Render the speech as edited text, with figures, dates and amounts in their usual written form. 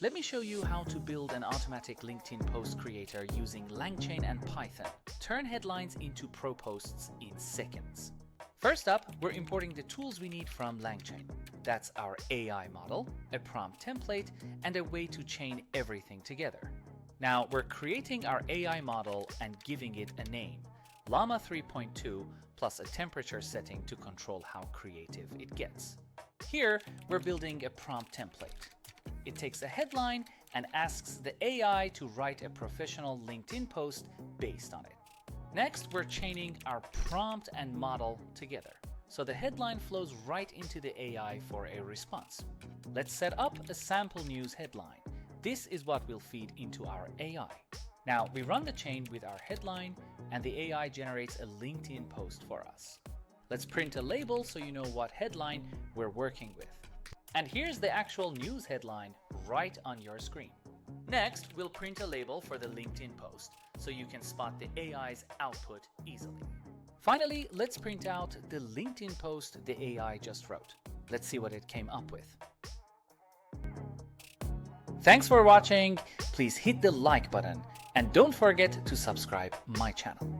Let me show you how to build an automatic LinkedIn post creator using LangChain and Python. Turn headlines into pro posts in seconds. First up, we're importing the tools we need from LangChain. That's our AI model, a prompt template, and a way to chain everything together. Now we're creating our AI model and giving it a name, Llama 3.2, plus a temperature setting to control how creative it gets. Here, we're building a prompt template. It takes a headline and asks the AI to write a professional LinkedIn post based on it. Next, we're chaining our prompt and model together, so the headline flows right into the AI for a response. Let's set up a sample news headline. This is what we'll feed into our AI. Now, we run the chain with our headline, and the AI generates a LinkedIn post for us. Let's print a label so you know what headline we're working with. And here's the actual news headline right on your screen. Next, we'll print a label for the LinkedIn post so you can spot the AI's output easily. Finally, let's print out the LinkedIn post the AI just wrote. Let's see what it came up with. Thanks for watching. Please hit the like button and don't forget to subscribe my channel.